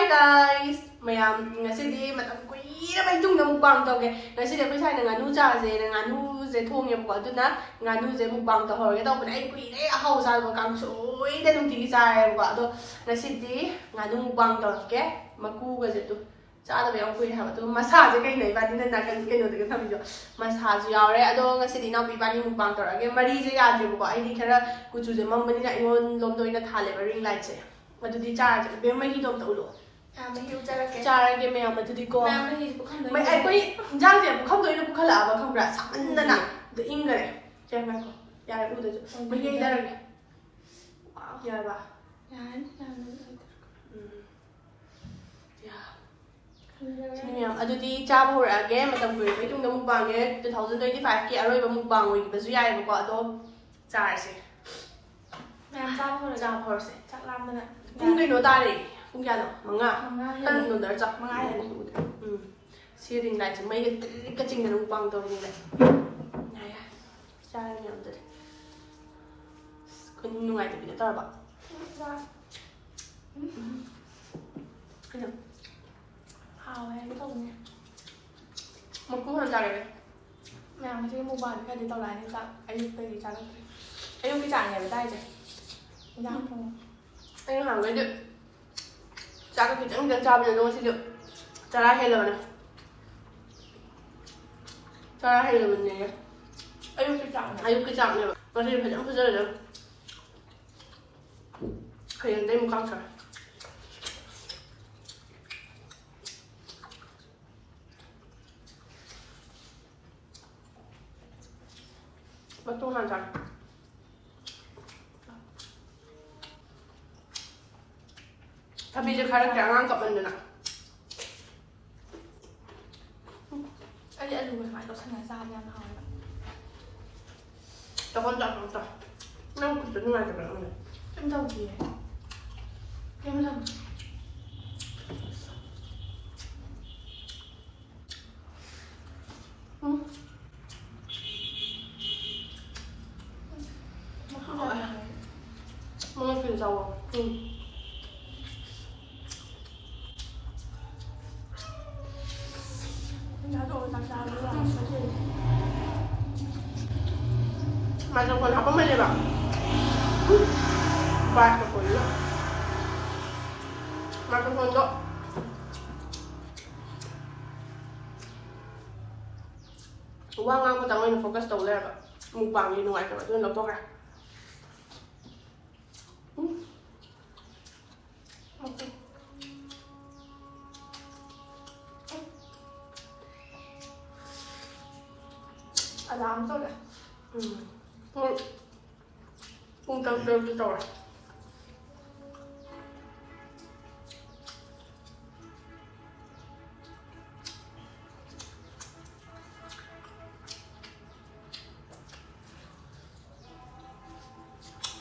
guys! Mayam, ngasi matam kuira may tung na mukbang tawag ngasi ako'y sana nganu chase na nganu je thong yam ko aduna nganu je mukbang to hore daw na ay kuira ahaw sa ko kang soy da nung tigi sa ko ado ngasi nganu mukbang to ke maku ga je tu cha da ba kuira ha to masa je kai nei ba din na kan kai no de tham jo masa ju yaw re ado ngasi na pi ba ni mukbang to ge mari je ya je ko ai di khara ku chu je mam mani na ingon lom do ina thale ba ring light je adudi cha je be mai hi dom to lo Cara game yang macam tu ko. Mai ai koi jang je bukan tu ini bukan lah apa bukan berat sama nana. Tu ingat jangan ko. Ya udah tu. Mai ini dah lagi. Ya ba. Ya. Sini yang adudi cha bor age macam gue itu nggak mukbang ye 2025 ki aroi ba mukbang wi ba su ya ba ko ado cha se. Cha bor se. Chắc làm nữa. Cũng cái nó ta đi. Cũng kia đâu, manga, thân nó đỡ chọc, manga này, xưa đình lại chỉ mấy cái trình là bằng tôi như vậy, này à, cha nhau rồi, con nuôi thì bị tao bảo, cái nào, hào hay cái tông này, một cú hơn ra rồi, mẹ mà chơi mua bàn cái đi tao lại đi sao, anh bây giờ sao, anh用cái chả này với tay chứ, ra không, anh hàng cái được. Cha cái chuyện đang cha bây giờ nó sẽ được cha ra hay là mình cha ra hay là mình này anh用cái chả này nó sẽ phải chẳng phải rơi được hay là đây một con trời bắt tung hàng trời Tapi je khá là kẹo ngang cặp mình rồi nè. Anh dùng phải đọc sang ngày sao nha hỏi. Tao con chọn. Nó cũng chuẩn ngoài được rồi. Em đâu gì? Em làm. Nó phiền dầu à? Mà còn học có mấy bạn vài một quỷ mà còn đó qua ngang của tao nó focus đầu lên một bằng gì ngoài các bạn tôi lọc to ra làm tốt rồi. Không cần tiêu cho rồi.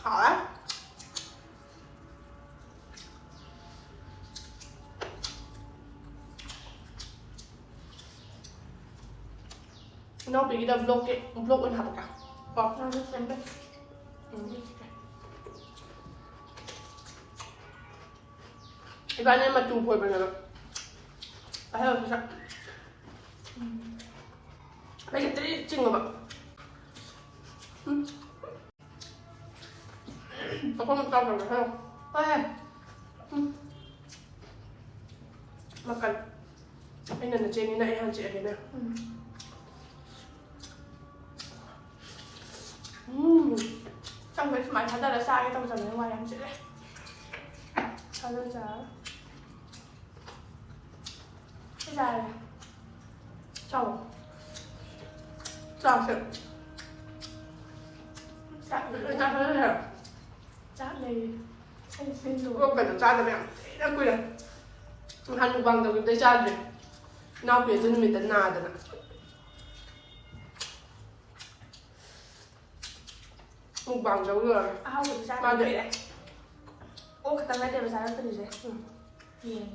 Hỏi nó bị đâm vlog anh học cả nó rất xem đấy ibaratnya mà chụp hồi bây giờ phải không sao bây giờ tới chừng rồi bạn không cao rồi phải không makan anh là trên như này hàng chị thế nào trong cái máy thật ra là sai cái tông dần bên ngoài em sẽ thật ra giá cái dài này chào chào chị chạm được chào thế nào chạm này anh xin rồi không cần cha rồi mẹ đã quy rồi hắn bằng từ cái cha rồi nào biết chân mình tận nào rồi nè một bằng giống rồi không được ra bao vậy đấy ô cái tầng này đều ra từ gì hiền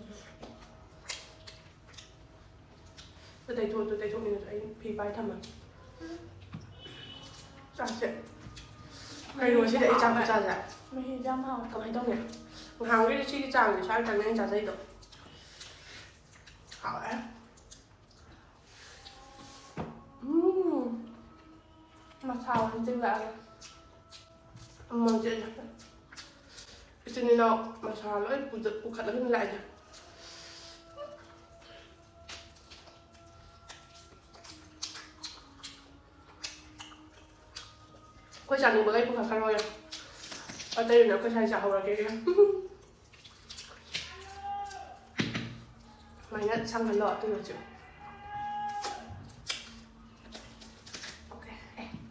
tôi thấy thôi mình thấy phi vai thầm à chả chuyện cây đuôi sẽ để chăm cho chả dạ mình dám hỏi cầm hay đâu nhỉ hàng cái chi chàng để sao chàng nên chả dây được Hảo Mà xào thì chưng lại rồi. Mau jadi. Sini now masalah bukan lagi nilai aja. Kau jangan berlai bukan kalau ya. Ada yang nak kau cari jauh lagi ya. Mainnya sangat lewat tu aja.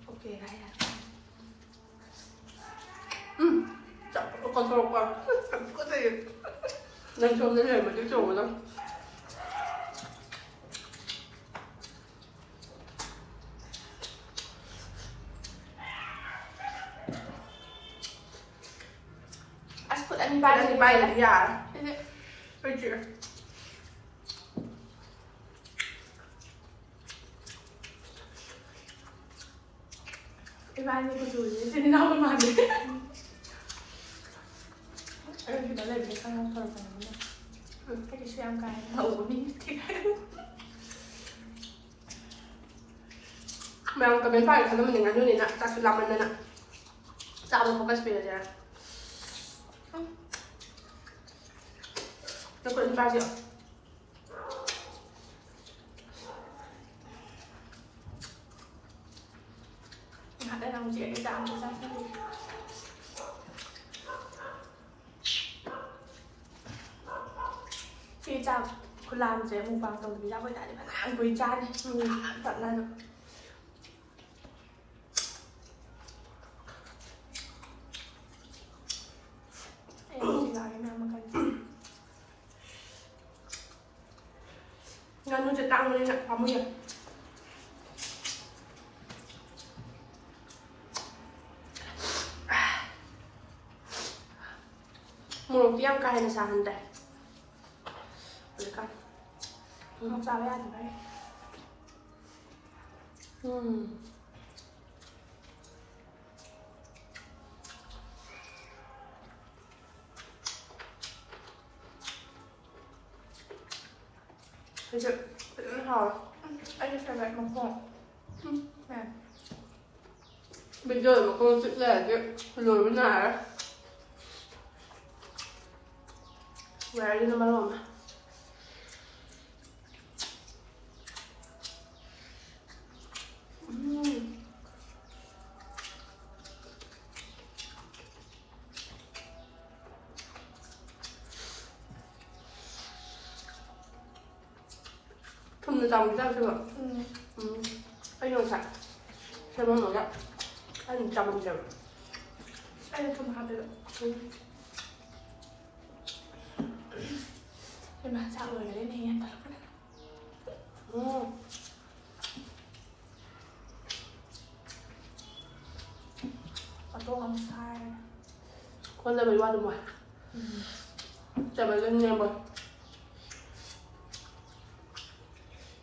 Ok gái à. Chắc con thua quá. Có gì? Nên cho cái này mà cái chỗ đó. Asput anh Bay bay đi bay là đi à? Bay chưa? Cái vai như con rùi ấy, trên đâu con màn đấy. Em thì đó là cái con không còn phải cái xem cái hậu của mình thì Memang kami bay karena mendengar dulu ni nak tak selama ni nak. Tak ada fokus pada dia. Nó có ba triệu. Hạt đây là một chị ấy giảm cho ra xem đi. Khi chào cô làm sẽ một vàng tổng vì ra với đại để bạn ăn với chan đi. Tận ra được. Em chỉ là cái nào mà cần. Ngân nó sẽ tăng lên nè, 30 à. Một tiếng cay là sao hẳn đây. Được cay. Không sao với ăn được đấy. Thấy chưa? Nó hào. Anh phải vậy mà khổ. Nè. Bây giờ mà con chữ rẻ chứ. Rồi bên này á. Về đi nó bắt đầu mà. Thơm dòng ra chưa? Anh không sạch. Xem nó nổi ạ. Anh chồng đều. Anh không hạt được. Nhưng mà sao rồi lên này em có tô không sai. Con ra 13 được rồi. Chả phải lên em rồi.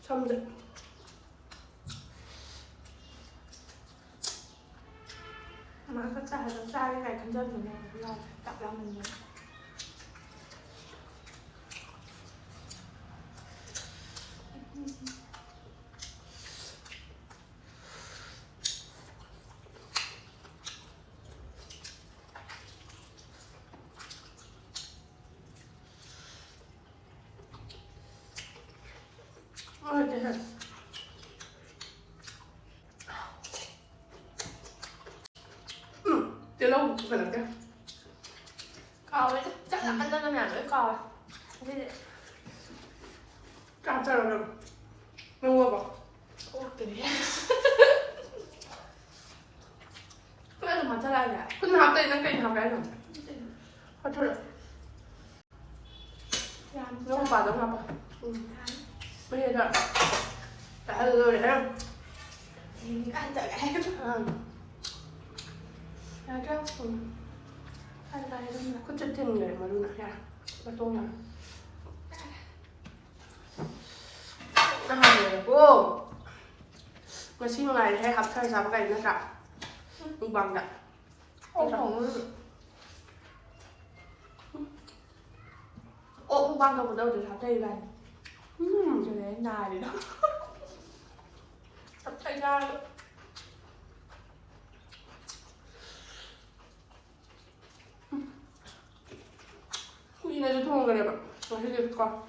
Xong rồi. Mà có sai nó sai cái này con dân của mình là cặp lòng mình. Ôi trời ơi. Từ lâu cũng phải làm cái. Coi chắc là ăn cho nhà nữa coi. Cam sao rồi? Nó mua bỏ. Ô kìa. Có ăn mặt cho đây à? Con học đây nó cây học cái rồi. Thôi thôi rồi. Nó không vào giống học à? Bây giờ rồi. Đã rồi để không? Thì ăn tự em. Được không? Ăn cái luôn là Có chất thêm người mà luôn ạ. Nó tôm nào. Nó học rồi cô. Mà xin ngày hay học thay sao cái nó cả. Không bằng cả. Ô không. Ô không bằng đâu ở đâu để học đây này. 저네 나리로. 갑자기 나. 꾸준해서 통을 해봐. 맛있을까?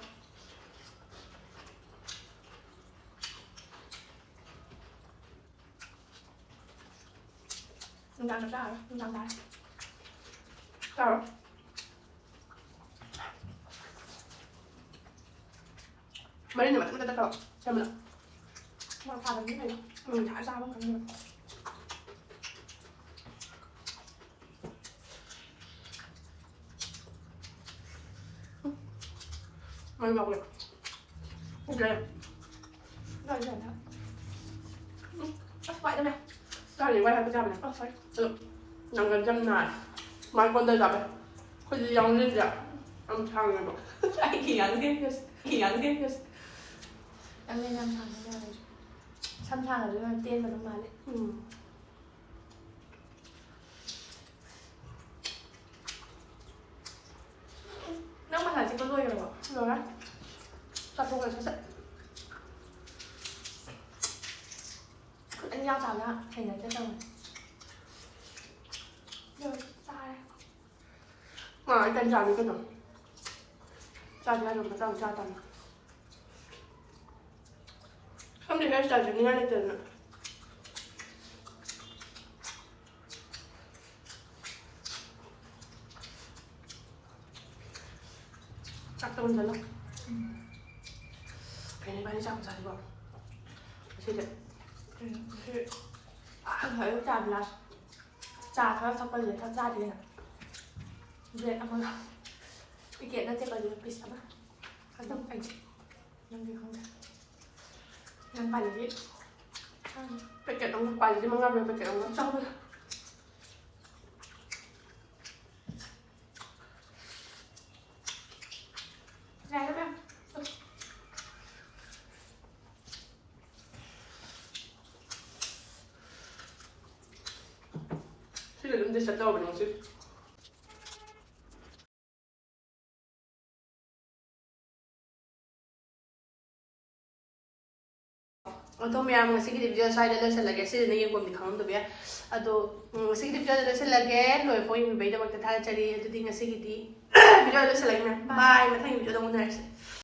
Đang nó ra rồi, đang đá. Sao rồi? Mấy đứa này mà chúng ta đâu? Xem nào. Mà pha được cái này. Thả ra không cần được. Mấy ngọc này. Ok. Rồi rồi đó. Vậy thôi nè. Sao thì quay 2% này? Sorry. Ừ. Nằm gần trăm này. Mai con đây gặp này. Có gì dòng lên kìa. Âm thăng này. Anh kỳ ngắn kia. Kỳ ngắn kia. Em lên 5 thằng nó ra rồi. 3 thằng ở dưới là tiên và nó mà đấy. Nó mà là chỉ có đuôi rồi bỏ. Rồi đấy. Sao không phải sẽ Anh nhau chào nha. Thành này cho chồng. Rồi, sai. mà anh tên chào đi cái nào. Chào thì ai rồi mà sao chào tầm. Không thì em chào thì ngay lên tiền nữa. Chắc tôi muốn lắm. Cái này bạn đi chào sao đi không? Xin được. Anh thấy cái trà là trà thôi, xong bây giờ thật ra thì này. Về ăn không? Cái kiện nó sẽ có gì bị sắm á. Không anh chị. Nhưng gì không được. Nhưng phải là gì? Pakai dong, pagi dia mengambil pakai dong. Xong rồi. Ra đó em. Sila dum dia satu apa maksud? Atau miyam ngasih video saya dah selesai lagi sih ni yang kami dikham tu biar. Atau ngasih video dah selesai lagi, loh poin lebih dah waktu thang cari itu di ngasih video dah selesai lagi. Bye, macam video dah mula.